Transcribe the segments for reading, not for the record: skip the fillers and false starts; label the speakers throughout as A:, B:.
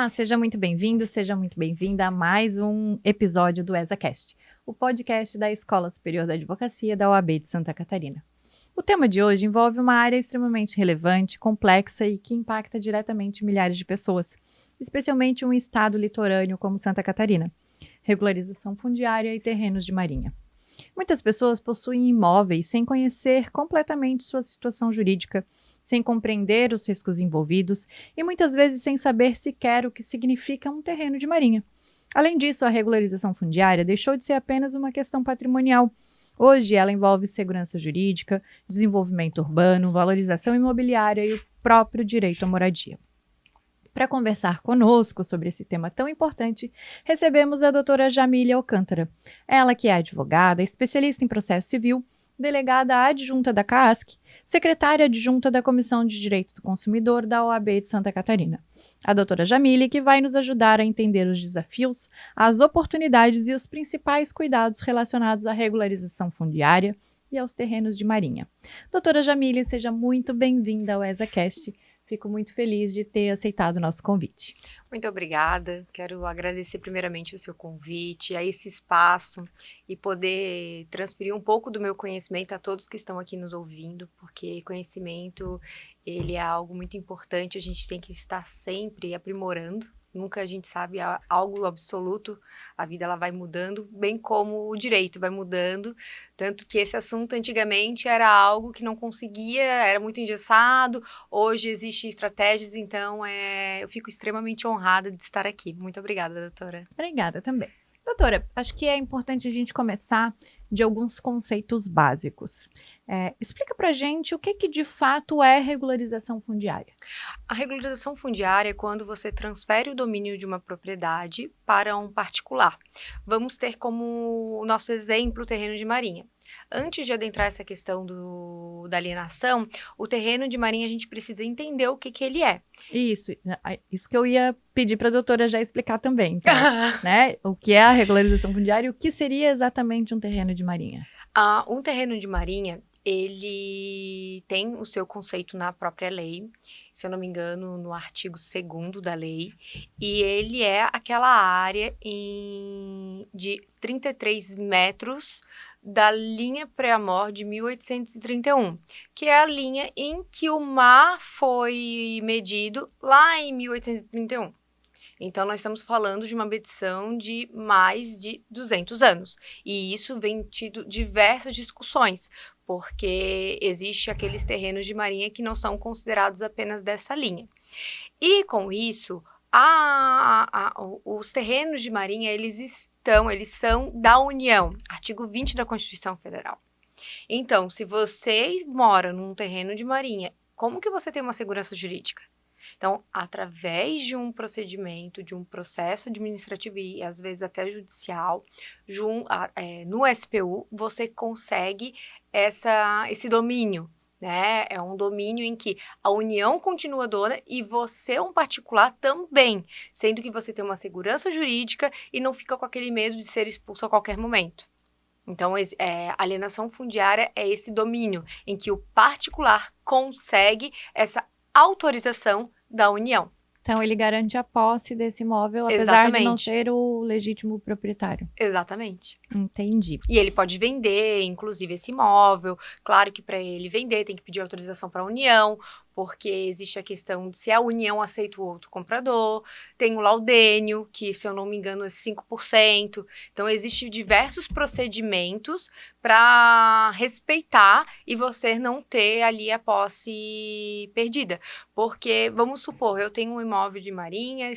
A: Olá, seja muito bem-vindo, seja muito bem-vinda a mais um episódio do ESAcast, o podcast da Escola Superior da Advocacia da OAB de Santa Catarina. O tema de hoje envolve uma área extremamente relevante, complexa e que impacta diretamente milhares de pessoas, especialmente um estado litorâneo como Santa Catarina: regularização fundiária e terrenos de marinha. Muitas pessoas possuem imóveis sem conhecer completamente sua situação jurídica, sem compreender os riscos envolvidos e muitas vezes sem saber sequer o que significa um terreno de marinha. Além disso, a regularização fundiária deixou de ser apenas uma questão patrimonial. Hoje, ela envolve segurança jurídica, desenvolvimento urbano, valorização imobiliária e o próprio direito à moradia. Para conversar conosco sobre esse tema tão importante, recebemos a doutora Jamília Alcântara. Ela que é advogada, especialista em processo civil, delegada adjunta da CAASC, secretária adjunta da Comissão de Direito do Consumidor da OAB de Santa Catarina. A doutora Jamília que vai nos ajudar a entender os desafios, as oportunidades e os principais cuidados relacionados à regularização fundiária e aos terrenos de marinha. Doutora Jamília, seja muito bem-vinda ao ESAcast. Fico muito feliz de ter aceitado o nosso convite.
B: Muito obrigada. Quero agradecer primeiramente o seu convite, a esse espaço e poder transferir um pouco do meu conhecimento a todos que estão aqui nos ouvindo, porque conhecimento, ele é algo muito importante, a gente tem que estar sempre aprimorando. Nunca a gente sabe algo absoluto, a vida ela vai mudando, bem como o direito vai mudando, tanto que esse assunto antigamente era algo que não conseguia, era muito engessado, hoje existem estratégias, então eu fico extremamente honrada de estar aqui. Muito obrigada, doutora.
A: Obrigada também. Doutora, acho que é importante a gente começar de alguns conceitos básicos. Explica pra gente o que de fato é regularização fundiária.
B: A regularização fundiária é quando você transfere o domínio de uma propriedade para um particular. Vamos ter como o nosso exemplo o terreno de marinha. Antes de adentrar essa questão da alienação, o terreno de marinha a gente precisa entender o que ele é.
A: Isso que eu ia pedir para a doutora já explicar também, então, né? O que é a regularização fundiária e o que seria exatamente um terreno de marinha?
B: Um terreno de marinha, ele tem o seu conceito na própria lei, se eu não me engano, no artigo 2º da lei, e ele é aquela área de 33 metros da linha pré-amor de 1831, que é a linha em que o mar foi medido lá em 1831. Então, nós estamos falando de uma medição de mais de 200 anos. E isso vem tido diversas discussões, porque existe aqueles terrenos de marinha que não são considerados apenas dessa linha. E, com isso, os terrenos de marinha, eles são da União, artigo 20 da Constituição Federal. Então, se você mora num terreno de marinha, como que você tem uma segurança jurídica? Então, através de um procedimento, de um processo administrativo e às vezes até judicial, no SPU, você consegue esse domínio, né? É um domínio em que a União continua dona e você, um particular, também, sendo que você tem uma segurança jurídica e não fica com aquele medo de ser expulso a qualquer momento. Então, a alienação fundiária é esse domínio em que o particular consegue essa autorização da União.
A: Então, ele garante a posse desse imóvel, apesar
B: Exatamente.
A: de não ser o legítimo proprietário.
B: Exatamente.
A: Entendi.
B: E ele pode vender, inclusive, esse imóvel. Claro que para ele vender tem que pedir autorização para a União, porque existe a questão de se a União aceita o outro comprador. Tem o laudênio, que, se eu não me engano, é 5%. Então, existem diversos procedimentos para respeitar e você não ter ali a posse perdida. Porque, vamos supor, eu tenho um imóvel de marinha,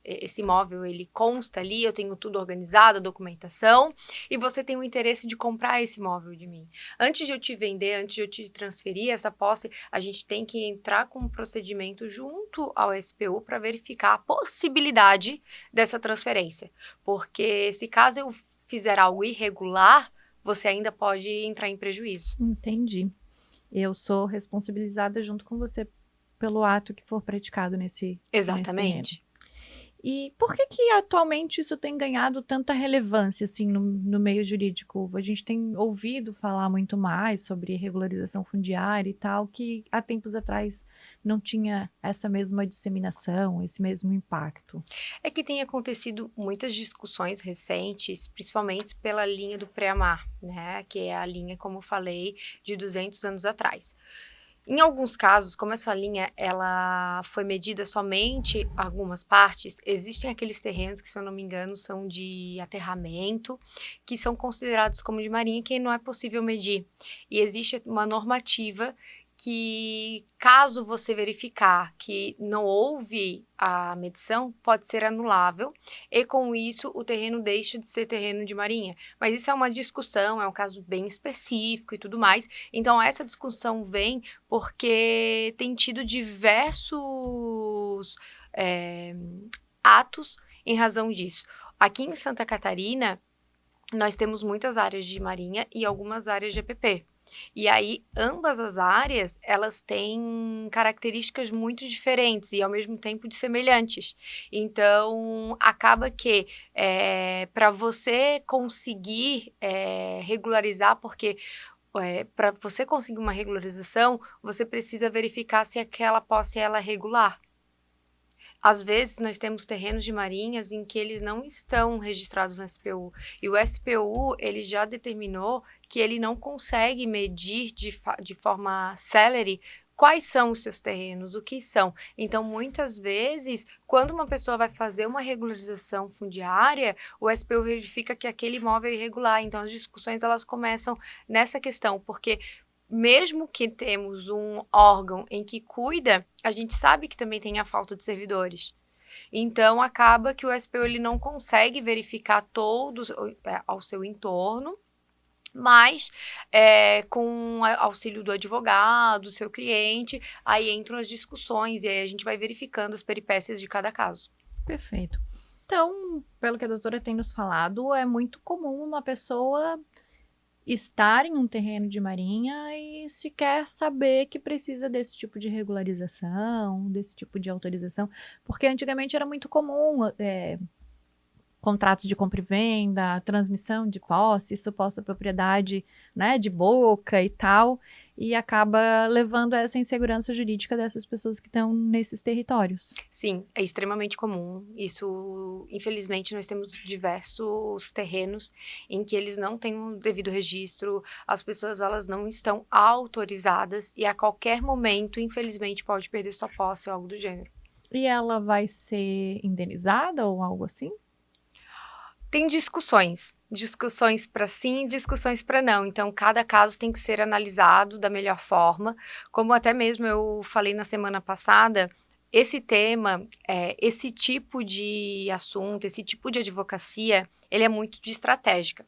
B: esse imóvel, ele consta ali, eu tenho tudo organizado, a documentação, e você tem o interesse de comprar esse imóvel de mim. Antes de eu te vender, antes de eu te transferir essa posse, a gente tem que entrar com um procedimento junto ao SPU para verificar a possibilidade dessa transferência. Porque se caso eu fizer algo irregular, você ainda pode entrar em prejuízo.
A: Entendi. Eu sou responsabilizada junto com você pelo ato que for praticado nesse
B: Exatamente.
A: E por que que atualmente isso tem ganhado tanta relevância, assim, no meio jurídico? A gente tem ouvido falar muito mais sobre regularização fundiária e tal, que há tempos atrás não tinha essa mesma disseminação, esse mesmo impacto.
B: É que tem acontecido muitas discussões recentes, principalmente pela linha do pré-amar, né, que é a linha, como eu falei, de 200 anos atrás. Em alguns casos, como essa linha ela foi medida somente algumas partes, existem aqueles terrenos que, se eu não me engano, são de aterramento, que são considerados como de marinha, que não é possível medir. E existe uma normativa que, caso você verificar que não houve a medição, pode ser anulável, e com isso o terreno deixa de ser terreno de marinha. Mas isso é uma discussão, é um caso bem específico e tudo mais. Então essa discussão vem porque tem tido diversos atos em razão disso. Aqui em Santa Catarina, nós temos muitas áreas de marinha e algumas áreas de EPP. E aí, ambas as áreas, elas têm características muito diferentes e, ao mesmo tempo, de semelhantes. Então, acaba que, para você conseguir regularizar, porque para você conseguir uma regularização, você precisa verificar se aquela posse ela é regular. Às vezes, nós temos terrenos de marinhas em que eles não estão registrados no SPU. E o SPU, ele já determinou que ele não consegue medir de forma célere quais são os seus terrenos, o que são. Então, muitas vezes, quando uma pessoa vai fazer uma regularização fundiária, o SPU verifica que aquele imóvel é irregular. Então, as discussões, elas começam nessa questão, porque mesmo que temos um órgão em que cuida, a gente sabe que também tem a falta de servidores. Então, acaba que o SPU ele não consegue verificar todos ao seu entorno, mas com auxílio do advogado, do seu cliente, aí entram as discussões e aí a gente vai verificando as peripécias de cada caso.
A: Perfeito. Então, pelo que a doutora tem nos falado, é muito comum uma pessoa estar em um terreno de marinha e sequer saber que precisa desse tipo de regularização, desse tipo de autorização, porque antigamente era muito comum contratos de compra e venda, transmissão de posse, suposta propriedade, né, de boca e tal, e acaba levando a essa insegurança jurídica dessas pessoas que estão nesses territórios.
B: Sim, é extremamente comum. Isso, infelizmente, nós temos diversos terrenos em que eles não têm o devido registro, as pessoas elas não estão autorizadas e a qualquer momento, infelizmente, pode perder sua posse ou algo do gênero.
A: E ela vai ser indenizada ou algo assim?
B: Tem discussões para sim e discussões para não. Então, cada caso tem que ser analisado da melhor forma. Como até mesmo eu falei na semana passada, esse tema, esse tipo de assunto, esse tipo de advocacia, ele é muito de estratégica.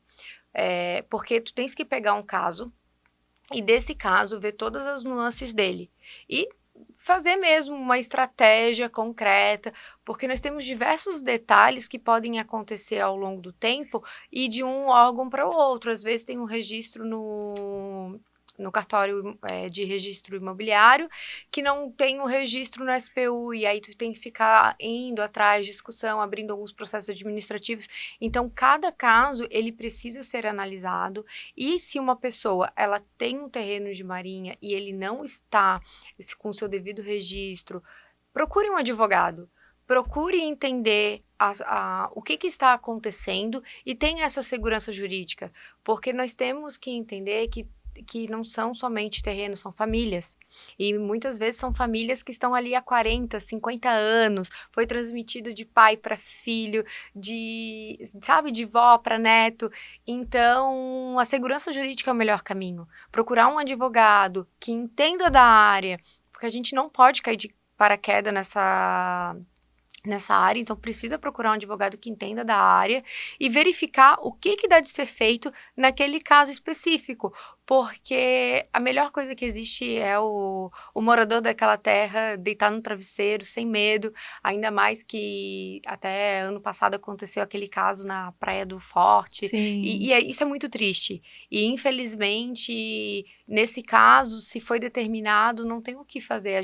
B: Porque tu tens que pegar um caso e desse caso ver todas as nuances dele. E fazer mesmo uma estratégia concreta, porque nós temos diversos detalhes que podem acontecer ao longo do tempo e de um órgão para o outro. Às vezes tem um registro no cartório de registro imobiliário, que não tem o registro no SPU, e aí tu tem que ficar indo atrás, discussão, abrindo alguns processos administrativos. Então, cada caso, ele precisa ser analisado, e se uma pessoa, ela tem um terreno de marinha e ele não está com seu devido registro, procure um advogado. Procure entender o que está acontecendo e tenha essa segurança jurídica, porque nós temos que entender que não são somente terrenos, são famílias. E muitas vezes são famílias que estão ali há 40, 50 anos, foi transmitido de pai para filho, de vó para neto. Então, a segurança jurídica é o melhor caminho. Procurar um advogado que entenda da área, porque a gente não pode cair de paraquedas nessa área, então precisa procurar um advogado que entenda da área e verificar o que dá de ser feito naquele caso específico, porque a melhor coisa que existe é o morador daquela terra deitar no travesseiro sem medo, ainda mais que até ano passado aconteceu aquele caso na Praia do Forte,
A: Sim.
B: e isso é muito triste, e infelizmente nesse caso, se foi determinado, não tem o que fazer,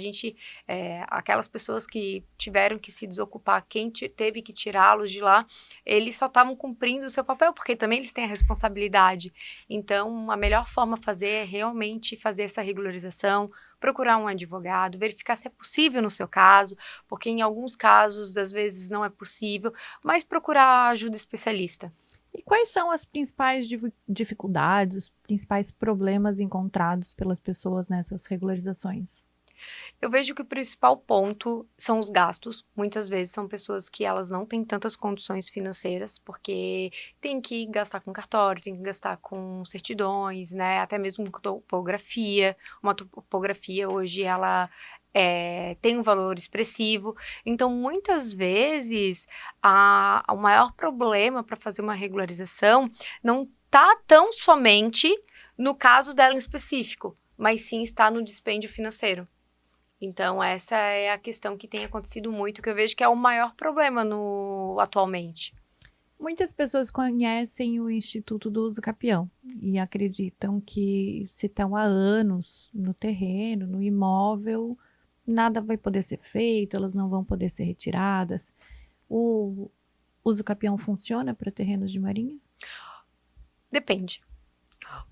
B: aquelas pessoas que tiveram que se desocupar desocupar quem teve que tirá-los de lá, eles só estavam cumprindo o seu papel, porque também eles têm a responsabilidade. Então, a melhor forma a fazer é realmente fazer essa regularização, procurar um advogado, verificar se é possível no seu caso, porque em alguns casos, às vezes, não é possível, mas procurar ajuda especialista.
A: E quais são as principais dificuldades, os principais problemas encontrados pelas pessoas nessas regularizações?
B: Eu vejo que o principal ponto são os gastos. Muitas vezes são pessoas que elas não têm tantas condições financeiras, porque tem que gastar com cartório, tem que gastar com certidões, né? Até mesmo com topografia. Uma topografia hoje ela tem um valor expressivo. Então, muitas vezes, o maior problema para fazer uma regularização não está tão somente no caso dela em específico, mas sim está no dispêndio financeiro. Então, essa é a questão que tem acontecido muito, que eu vejo que é o maior problema atualmente.
A: Muitas pessoas conhecem o Instituto do Uso Capião e acreditam que se estão há anos no terreno, no imóvel, nada vai poder ser feito, elas não vão poder ser retiradas. O uso capião funciona para terrenos de marinha?
B: Depende.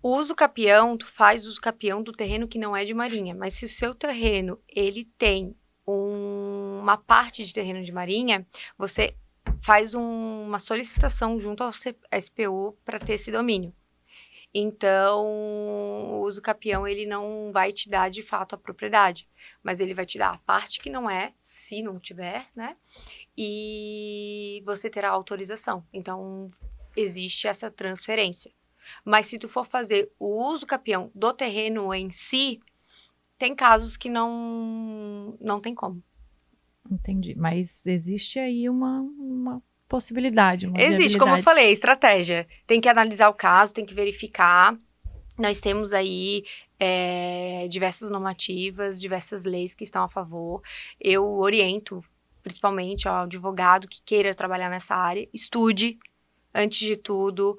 B: O uso capião, tu faz uso capião do terreno que não é de marinha, mas se o seu terreno, ele tem uma parte de terreno de marinha, você faz uma solicitação junto ao SPU para ter esse domínio. Então, o uso capião, ele não vai te dar, de fato, a propriedade, mas ele vai te dar a parte que não é, se não tiver, né? E você terá autorização. Então, existe essa transferência. Mas se tu for fazer o uso capião do terreno em si, tem casos que não tem como.
A: Entendi, mas existe aí uma possibilidade, uma
B: Existe, como eu
A: viabilidade.
B: falei, estratégia. Tem que analisar o caso, tem que verificar. Nós temos aí diversas normativas, diversas leis que estão a favor. Eu oriento, principalmente ao advogado que queira trabalhar nessa área, estude, antes de tudo,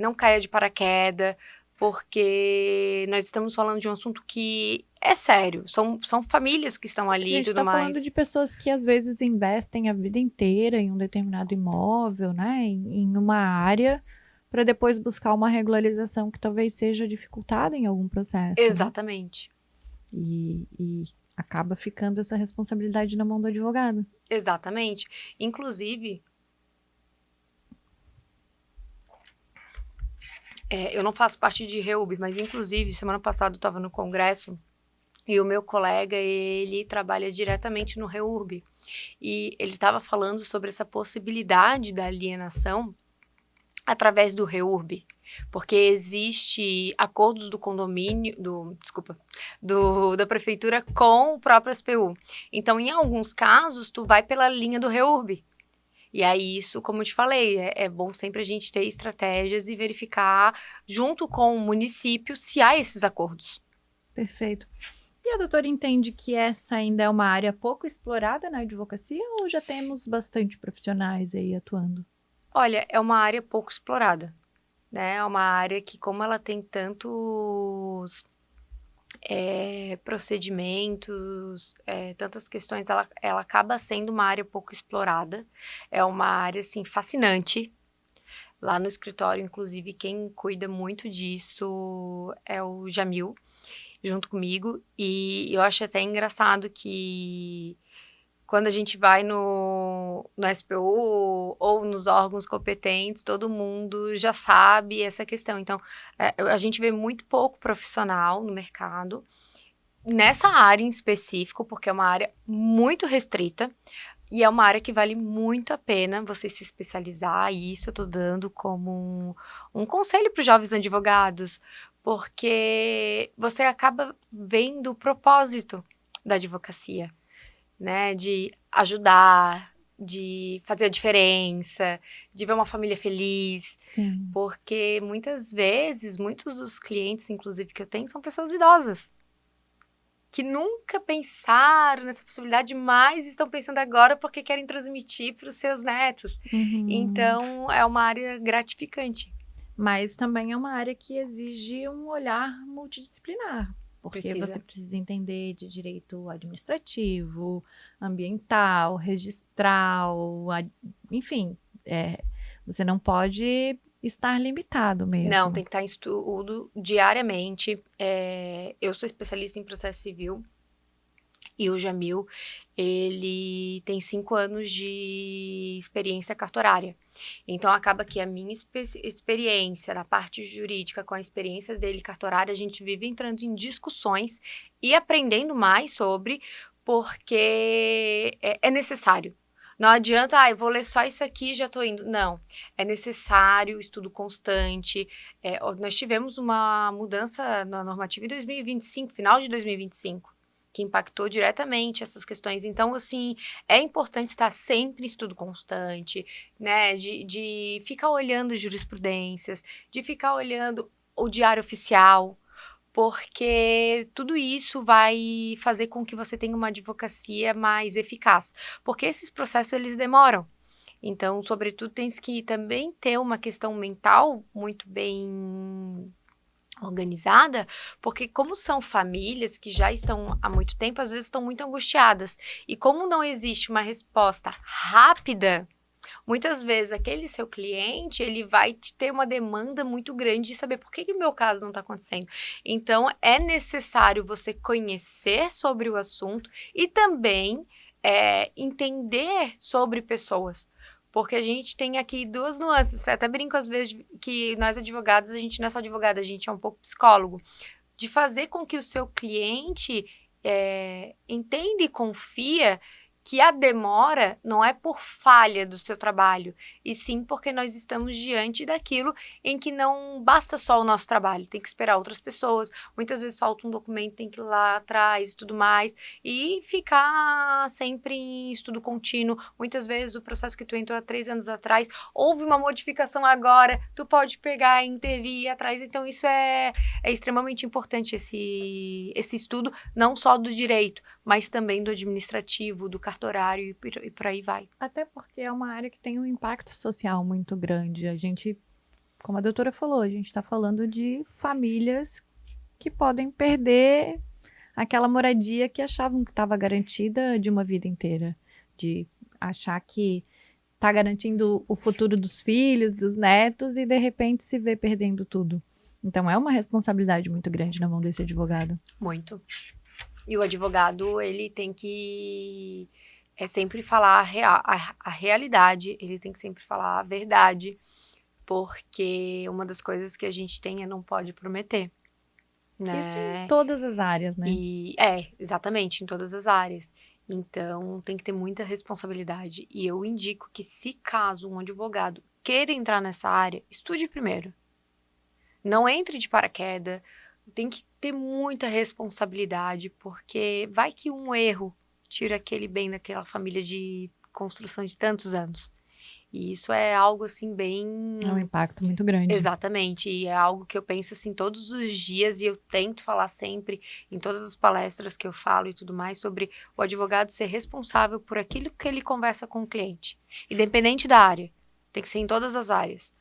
B: não caia de paraquedas, porque nós estamos falando de um assunto que é sério. São famílias que estão ali e tudo
A: tá
B: mais.
A: falando de pessoas que às vezes investem a vida inteira em um determinado imóvel, né, em uma área, para depois buscar uma regularização que talvez seja dificultada em algum processo.
B: Exatamente.
A: Né? E acaba ficando essa responsabilidade na mão do advogado.
B: Exatamente. Inclusive, eu não faço parte de REUB, mas inclusive, semana passada eu estava no congresso e o meu colega, ele trabalha diretamente no REURB. E ele estava falando sobre essa possibilidade da alienação através do REURB. Porque existe acordos do condomínio, da prefeitura com o próprio SPU. Então, em alguns casos, tu vai pela linha do REURB. E aí, isso, como eu te falei, é bom sempre a gente ter estratégias e verificar, junto com o município, se há esses acordos.
A: Perfeito. E a doutora entende que essa ainda é uma área pouco explorada na advocacia ou já temos bastante profissionais aí atuando?
B: Olha, é uma área pouco explorada, né? É uma área que, como ela tem tantos procedimentos, tantas questões, ela acaba sendo uma área pouco explorada. É uma área, assim, fascinante. Lá no escritório, inclusive, quem cuida muito disso é o Jamil, junto comigo. E eu acho até engraçado que quando a gente vai no SPU ou nos órgãos competentes, todo mundo já sabe essa questão. Então, a gente vê muito pouco profissional no mercado, nessa área em específico, porque é uma área muito restrita, e é uma área que vale muito a pena você se especializar, e isso eu tô dando como um conselho para os jovens advogados, porque você acaba vendo o propósito da advocacia, né? De ajudar, de fazer a diferença, de ver uma família feliz.
A: Sim.
B: Porque muitas vezes, muitos dos clientes, inclusive, que eu tenho, são pessoas idosas, que nunca pensaram nessa possibilidade, mas estão pensando agora porque querem transmitir para os seus netos.
A: Uhum.
B: Então, é uma área gratificante.
A: Mas também é uma área que exige um olhar multidisciplinar. Porque
B: Precisa.
A: você precisa entender de direito administrativo, ambiental, registral, enfim, você não pode estar limitado mesmo.
B: Não, tem que estar em estudo diariamente. Eu sou especialista em processo civil e o Jamil, ele tem 5 anos de experiência cartorária. Então, acaba que a minha experiência na parte jurídica com a experiência dele cartorária, a gente vive entrando em discussões e aprendendo mais sobre, porque é necessário. Não adianta, eu vou ler só isso aqui e já estou indo. Não, é necessário estudo constante. Nós tivemos uma mudança na normativa em 2025, final de 2025, que impactou diretamente essas questões. Então, assim, é importante estar sempre em estudo constante, né? De ficar olhando jurisprudências, de ficar olhando o diário oficial, porque tudo isso vai fazer com que você tenha uma advocacia mais eficaz. Porque esses processos, eles demoram. Então, sobretudo, tens que também ter uma questão mental muito bem organizada, porque como são famílias que já estão há muito tempo, às vezes estão muito angustiadas. E como não existe uma resposta rápida, muitas vezes aquele seu cliente, ele vai te ter uma demanda muito grande de saber por que o meu caso não está acontecendo. Então, é necessário você conhecer sobre o assunto e também entender sobre pessoas. Porque a gente tem aqui 2 nuances. Eu até brinco às vezes que nós advogados, a gente não é só advogado, a gente é um pouco psicólogo. De fazer com que o seu cliente entenda e confia que a demora não é por falha do seu trabalho, e sim porque nós estamos diante daquilo em que não basta só o nosso trabalho, tem que esperar outras pessoas, muitas vezes falta um documento, tem que ir lá atrás e tudo mais, e ficar sempre em estudo contínuo. Muitas vezes o processo que tu entrou há 3 anos atrás, houve uma modificação agora, tu pode pegar, intervir e ir atrás. Então isso é extremamente importante, esse estudo, não só do direito, mas também do administrativo, do cartorário e por aí vai.
A: Até porque é uma área que tem um impacto social muito grande. A gente, como a doutora falou, a gente está falando de famílias que podem perder aquela moradia que achavam que estava garantida de uma vida inteira. De achar que está garantindo o futuro dos filhos, dos netos, e de repente se vê perdendo tudo. Então é uma responsabilidade muito grande na mão desse advogado.
B: Muito. E o advogado, ele tem que sempre falar a realidade, ele tem que sempre falar a verdade, porque uma das coisas que a gente tem não pode prometer, né?
A: Isso em todas as áreas, né?
B: Exatamente, em todas as áreas. Então, tem que ter muita responsabilidade. E eu indico que, se caso um advogado queira entrar nessa área, estude primeiro. Não entre de paraquedas, tem que ter muita responsabilidade, porque vai que um erro tira aquele bem daquela família de construção de tantos anos. E isso é algo, assim, bem...
A: É um impacto muito grande.
B: Exatamente, e é algo que eu penso, assim, todos os dias, e eu tento falar sempre, em todas as palestras que eu falo e tudo mais, sobre o advogado ser responsável por aquilo que ele conversa com o cliente. Independente da área, tem que ser em todas as áreas,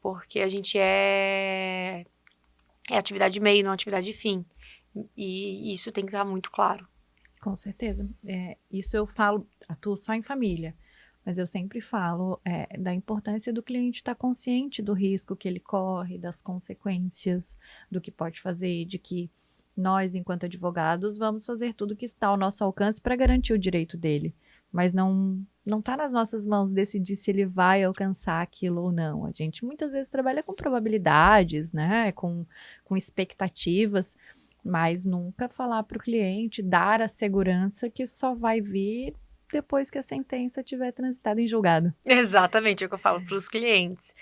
B: porque a gente é atividade meio, não atividade fim. E isso tem que estar muito claro.
A: Com certeza. Isso eu falo, atuo só em família, mas eu sempre falo da importância do cliente estar consciente do risco que ele corre, das consequências, do que pode fazer, de que nós, enquanto advogados, vamos fazer tudo que está ao nosso alcance para garantir o direito dele. Mas não está nas nossas mãos decidir se ele vai alcançar aquilo ou não. A gente muitas vezes trabalha com probabilidades, né? Com expectativas, mas nunca falar para o cliente, dar a segurança que só vai vir depois que a sentença tiver transitado em julgado.
B: Exatamente, é o que eu falo para os clientes.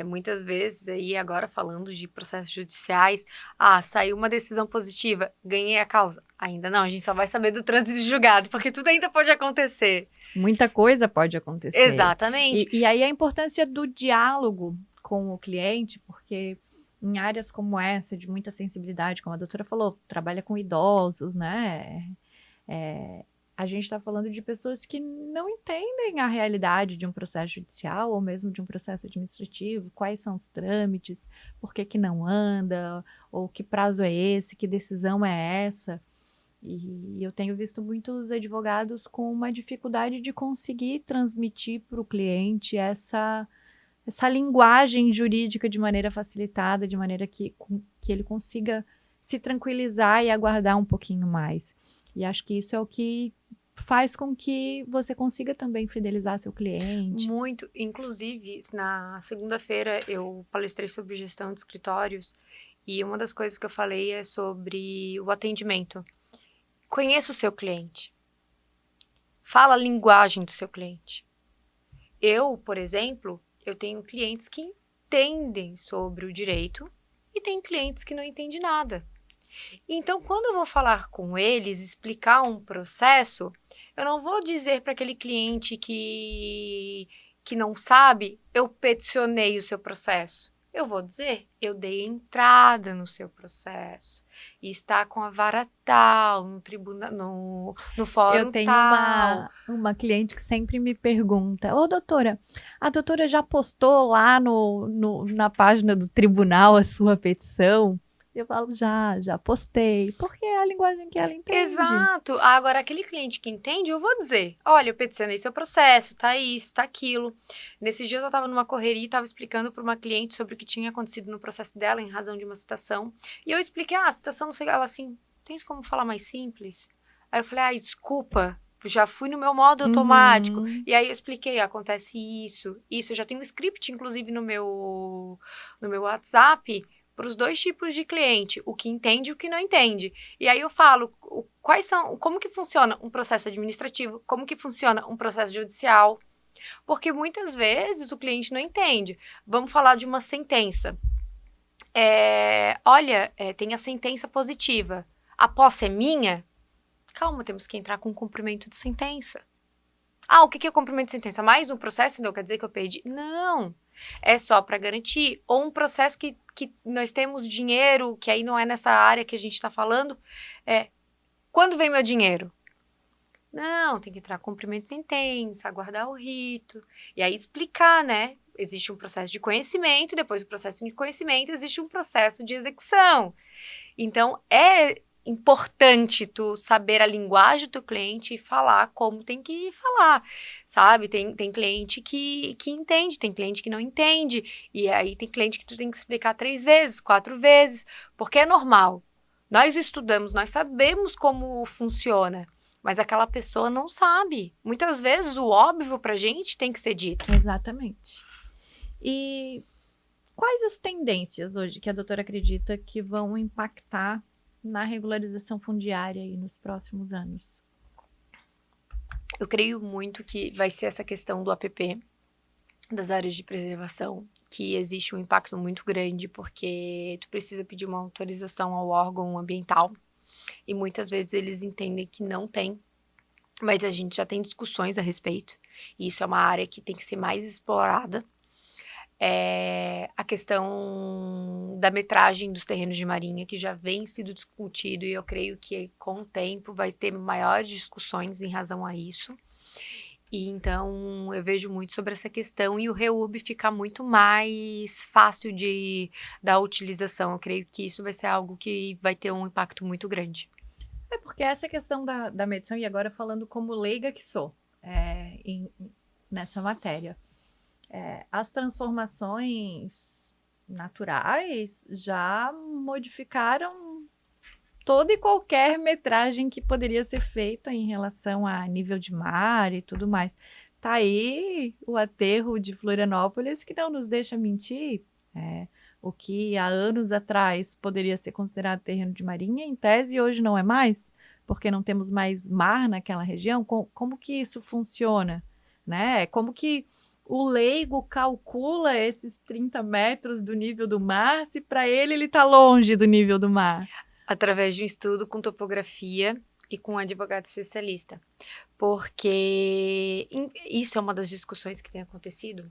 B: Muitas vezes, aí agora falando de processos judiciais, saiu uma decisão positiva, ganhei a causa. Ainda não, a gente só vai saber do trânsito de julgado, porque tudo ainda pode acontecer.
A: Muita coisa pode acontecer.
B: Exatamente.
A: E aí a importância do diálogo com o cliente, porque em áreas como essa, de muita sensibilidade, como a doutora falou, trabalha com idosos, né? a gente está falando de pessoas que não entendem a realidade de um processo judicial ou mesmo de um processo administrativo, quais são os trâmites, por que que não anda, ou que prazo é esse, que decisão é essa. E eu tenho visto muitos advogados com uma dificuldade de conseguir transmitir para o cliente essa linguagem jurídica de maneira facilitada, de maneira que ele consiga se tranquilizar e aguardar um pouquinho mais. E acho que isso é o que faz com que você consiga também fidelizar seu cliente.
B: Muito. Inclusive, na segunda-feira eu palestrei sobre gestão de escritórios e uma das coisas que eu falei é sobre o atendimento. Conheça o seu cliente. Fala a linguagem do seu cliente. Eu, por exemplo, eu tenho clientes que entendem sobre o direito e tem clientes que não entendem nada. Então, quando eu vou falar com eles, explicar um processo, eu não vou dizer para aquele cliente que não sabe, eu peticionei o seu processo. Eu vou dizer, eu dei entrada no seu processo. E está com a vara tal, no tribunal, no fórum
A: Eu tenho
B: tal.
A: uma cliente que sempre me pergunta: ô doutora, a doutora já postou lá na página do tribunal a sua petição? Eu falo, já postei, porque é a linguagem que ela entende.
B: Exato. Agora, aquele cliente que entende, eu vou dizer, olha, eu peticionei seu processo, tá isso, tá aquilo. Nesses dias eu tava numa correria e tava explicando para uma cliente sobre o que tinha acontecido no processo dela em razão de uma citação. E eu expliquei, a citação não sei, ela assim, tens como falar mais simples? Aí eu falei, desculpa, já fui no meu modo automático. E aí eu expliquei, acontece isso, eu já tenho um script, inclusive, no meu WhatsApp, para os dois tipos de cliente, o que entende e o que não entende. E aí eu falo como que funciona um processo administrativo, como que funciona um processo judicial, porque muitas vezes o cliente não entende. Vamos falar de uma sentença. Tem a sentença positiva. A posse é minha? Calma, temos que entrar com cumprimento de sentença. O que é cumprimento de sentença? Mais um processo, então quer dizer que eu perdi? Não. É só para garantir. Ou um processo que nós temos dinheiro, que aí não é nessa área que a gente está falando. Quando vem meu dinheiro? Não, tem que entrar com cumprimento de sentença, aguardar o rito. E aí explicar, né? Existe um processo de conhecimento, depois do processo de conhecimento existe um processo de execução. Então, é importante tu saber a linguagem do cliente e falar como tem que falar, sabe? Tem cliente que entende, tem cliente que não entende, e aí tem cliente que tu tem que explicar 3 vezes, 4 vezes, porque é normal. Nós estudamos, nós sabemos como funciona, mas aquela pessoa não sabe. Muitas vezes o óbvio pra gente tem que ser dito.
A: Exatamente. E quais as tendências hoje que a doutora acredita que vão impactar na regularização fundiária aí nos próximos anos?
B: Eu creio muito que vai ser essa questão do APP, das áreas de preservação, que existe um impacto muito grande, porque tu precisa pedir uma autorização ao órgão ambiental, e muitas vezes eles entendem que não tem, mas a gente já tem discussões a respeito, e isso é uma área que tem que ser mais explorada. A questão da metragem dos terrenos de marinha, que já vem sido discutido, e eu creio que com o tempo vai ter maiores discussões em razão a isso. E então eu vejo muito sobre essa questão e o REUB ficar muito mais fácil da utilização. Eu creio que isso vai ser algo que vai ter um impacto muito grande.
A: Porque essa questão da medição, e agora falando como leiga que sou nessa matéria, as transformações naturais já modificaram toda e qualquer metragem que poderia ser feita em relação a nível de mar e tudo mais. Tá aí o aterro de Florianópolis que não nos deixa mentir. O que há anos atrás poderia ser considerado terreno de marinha, em tese hoje não é mais, porque não temos mais mar naquela região. Como que isso funciona? Né? Como que o leigo calcula esses 30 metros do nível do mar, se para ele está longe do nível do mar?
B: Através de um estudo com topografia e com um advogado especialista. Porque isso é uma das discussões que tem acontecido,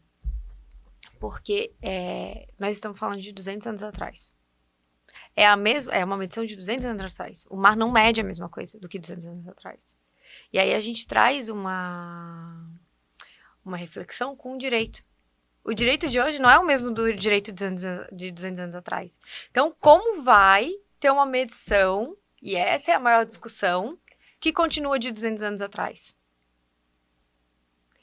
B: porque nós estamos falando de 200 anos atrás. É uma medição de 200 anos atrás. O mar não mede a mesma coisa do que 200 anos atrás. E aí a gente traz uma reflexão com o direito. O direito de hoje não é o mesmo do direito de 200 anos atrás. Então, como vai ter uma medição, e essa é a maior discussão, que continua de 200 anos atrás?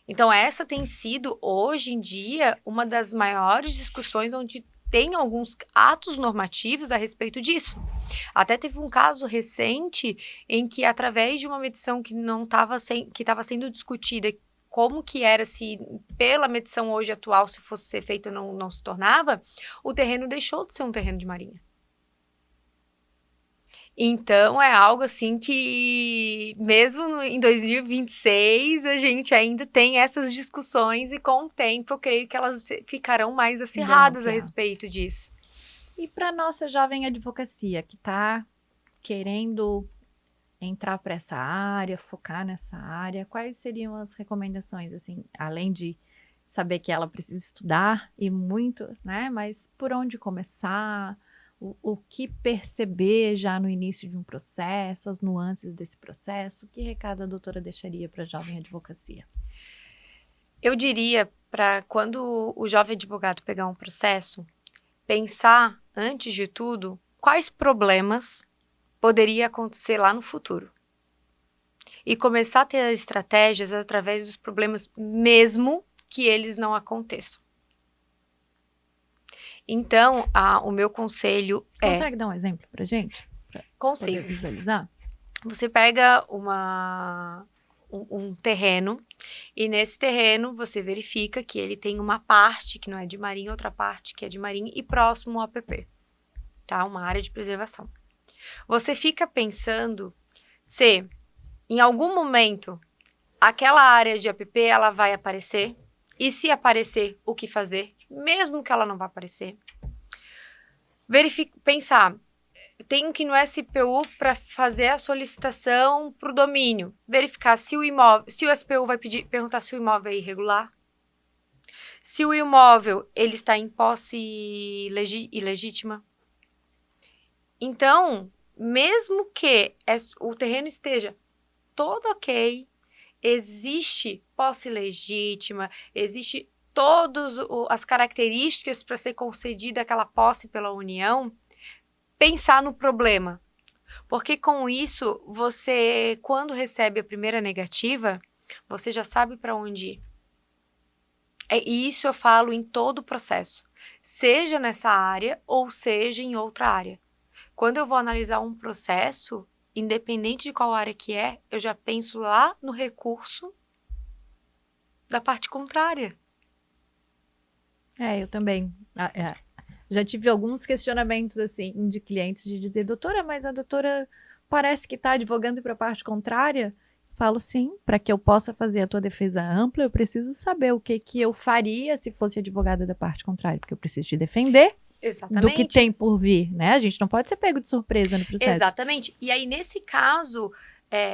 B: Então, essa tem sido, hoje em dia, uma das maiores discussões onde tem alguns atos normativos a respeito disso. Até teve um caso recente em que, através de uma medição que não estava que estava sendo discutida, como que era, se pela medição hoje atual, se fosse ser feita não se tornava, o terreno deixou de ser um terreno de marinha. Então, é algo assim que, mesmo em 2026, a gente ainda tem essas discussões e, com o tempo, eu creio que elas ficarão mais acirradas a respeito disso.
A: E para nossa jovem advocacia, que está querendo entrar para essa área, focar nessa área, quais seriam as recomendações, assim, além de saber que ela precisa estudar e muito, né? Mas por onde começar? O que perceber já no início de um processo, as nuances desse processo? Que recado a doutora deixaria para a jovem advocacia?
B: Eu diria, para quando o jovem advogado pegar um processo, pensar, antes de tudo, quais problemas poderia acontecer lá no futuro. E começar a ter estratégias através dos problemas, mesmo que eles não aconteçam. Então, o meu conselho é...
A: Consegue dar um exemplo pra gente?
B: Consigo.
A: Poder visualizar?
B: Você pega um terreno e nesse terreno você verifica que ele tem uma parte que não é de marinha, outra parte que é de marinha e próximo ao APP, tá? Uma área de preservação. Você fica pensando se, em algum momento, aquela área de APP ela vai aparecer e se aparecer, o que fazer, mesmo que ela não vá aparecer. Pensar, tenho que ir no SPU para fazer a solicitação para o domínio, verificar se o imóvel, se o SPU vai perguntar se o imóvel é irregular, se o imóvel ele está em posse ilegítima. Então, mesmo que o terreno esteja todo ok, existe posse legítima, existe todas as características para ser concedida aquela posse pela União, pensar no problema. Porque com isso, você, quando recebe a primeira negativa, você já sabe para onde ir. E isso eu falo em todo o processo, seja nessa área ou seja em outra área. Quando eu vou analisar um processo, independente de qual área que é, eu já penso lá no recurso da parte contrária.
A: Eu também. Já tive alguns questionamentos, assim, de clientes de dizer, doutora, mas a doutora parece que está advogando para a parte contrária. Falo, sim, para que eu possa fazer a tua defesa ampla, eu preciso saber o que eu faria se fosse advogada da parte contrária, porque eu preciso te defender.
B: Exatamente.
A: Do que tem por vir, né? A gente não pode ser pego de surpresa no processo.
B: Exatamente. E aí, nesse caso,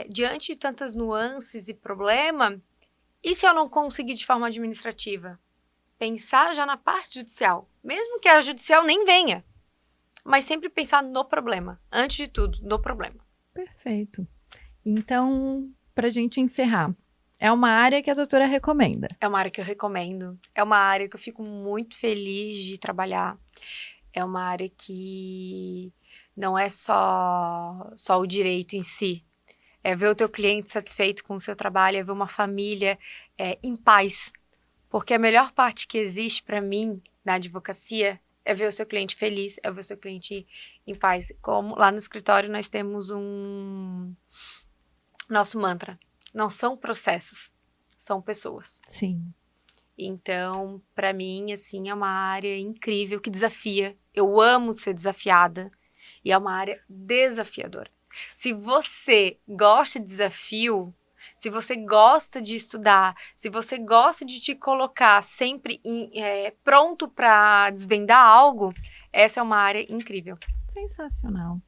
B: diante de tantas nuances e problema, e se eu não conseguir de forma administrativa? Pensar já na parte judicial. Mesmo que a judicial nem venha. Mas sempre pensar no problema. Antes de tudo, no problema.
A: Perfeito. Então, para a gente encerrar, é uma área que a doutora recomenda?
B: É uma área que eu recomendo. É uma área que eu fico muito feliz de trabalhar. É uma área que não é só o direito em si. É ver o teu cliente satisfeito com o seu trabalho, é ver uma família em paz. Porque a melhor parte que existe para mim na advocacia é ver o seu cliente feliz, é ver o seu cliente em paz. Como lá no escritório nós temos nosso mantra. Não são processos, são pessoas.
A: Sim.
B: Então, para mim, assim, é uma área incrível que desafia. Eu amo ser desafiada e é uma área desafiadora. Se você gosta de desafio, se você gosta de estudar, se você gosta de te colocar sempre pronto para desvendar algo, essa é uma área incrível.
A: Sensacional.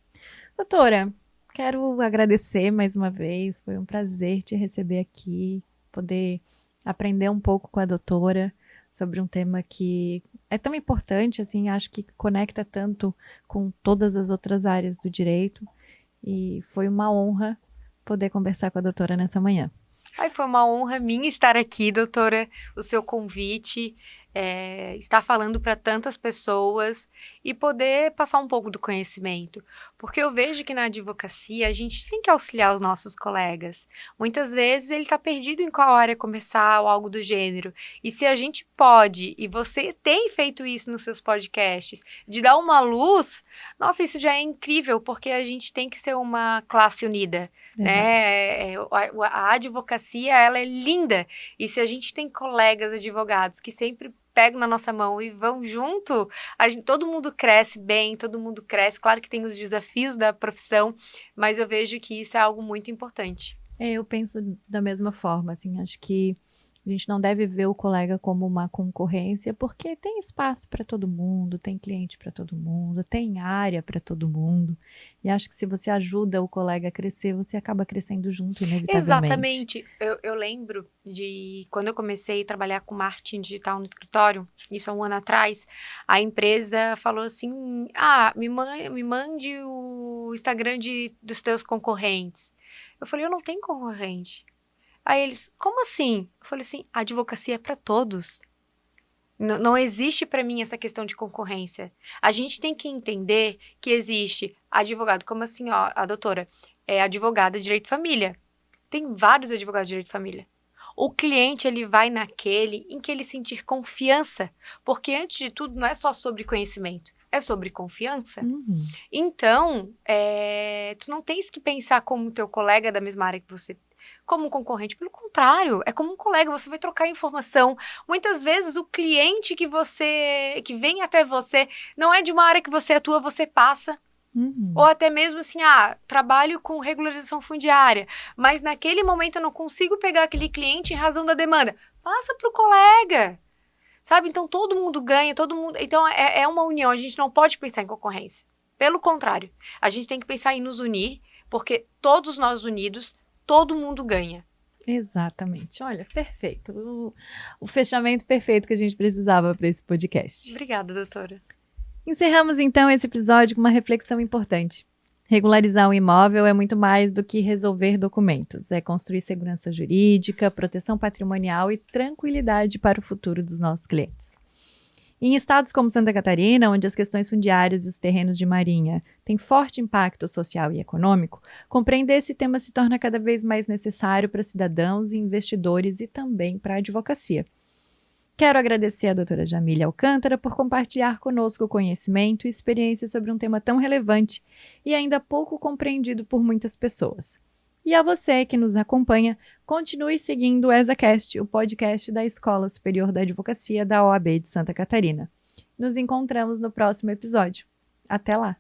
A: Doutora, quero agradecer mais uma vez, foi um prazer te receber aqui, poder aprender um pouco com a doutora sobre um tema que é tão importante, assim, acho que conecta tanto com todas as outras áreas do direito, e foi uma honra poder conversar com a doutora nessa manhã.
B: Ai, foi uma honra minha estar aqui, doutora, o seu convite, estar falando para tantas pessoas e poder passar um pouco do conhecimento. Porque eu vejo que na advocacia a gente tem que auxiliar os nossos colegas. Muitas vezes ele está perdido em qual área começar ou algo do gênero. E se a gente pode, e você tem feito isso nos seus podcasts, de dar uma luz, nossa, isso já é incrível, porque a gente tem que ser uma classe unida. Né? A advocacia, ela é linda, e se a gente tem colegas advogados que sempre pegam na nossa mão e vão junto, todo mundo cresce bem, todo mundo cresce, claro que tem os desafios da profissão, mas eu vejo que isso é algo muito importante.
A: Eu penso da mesma forma, assim, acho que a gente não deve ver o colega como uma concorrência, porque tem espaço para todo mundo, tem cliente para todo mundo, tem área para todo mundo. E acho que se você ajuda o colega a crescer, você acaba crescendo junto, inevitavelmente.
B: Exatamente. Eu lembro de quando eu comecei a trabalhar com marketing digital no escritório, isso há um ano atrás, a empresa falou assim, me mande o Instagram dos teus concorrentes. Eu falei, eu não tenho concorrente. Aí eles, como assim? Eu falei assim, a advocacia é para todos. Não existe para mim essa questão de concorrência. A gente tem que entender que existe advogado, como assim, ó, a doutora é advogada de direito de família. Tem vários advogados de direito de família. O cliente, ele vai naquele em que ele sentir confiança. Porque, antes de tudo, não é só sobre conhecimento. É sobre confiança.
A: Uhum.
B: Então, tu não tens que pensar como teu colega da mesma área que você como um concorrente, pelo contrário, é como um colega, você vai trocar informação. Muitas vezes o cliente que vem até você, não é de uma área que você atua, você passa.
A: Uhum.
B: Ou até mesmo assim, trabalho com regularização fundiária, mas naquele momento eu não consigo pegar aquele cliente em razão da demanda. Passa para o colega. Sabe? Então todo mundo ganha, todo mundo. Então é uma união, a gente não pode pensar em concorrência. Pelo contrário, a gente tem que pensar em nos unir, porque todos nós unidos, todo mundo ganha.
A: Exatamente. Olha, perfeito. O fechamento perfeito que a gente precisava para esse podcast.
B: Obrigada, doutora.
A: Encerramos então esse episódio com uma reflexão importante. Regularizar um imóvel é muito mais do que resolver documentos. É construir segurança jurídica, proteção patrimonial e tranquilidade para o futuro dos nossos clientes. Em estados como Santa Catarina, onde as questões fundiárias e os terrenos de marinha têm forte impacto social e econômico, compreender esse tema se torna cada vez mais necessário para cidadãos e investidores e também para a advocacia. Quero agradecer à doutora Jamília Alcântara por compartilhar conosco o conhecimento e experiência sobre um tema tão relevante e ainda pouco compreendido por muitas pessoas. E a você que nos acompanha, continue seguindo o ESAcast, o podcast da Escola Superior da Advocacia da OAB de Santa Catarina. Nos encontramos no próximo episódio. Até lá!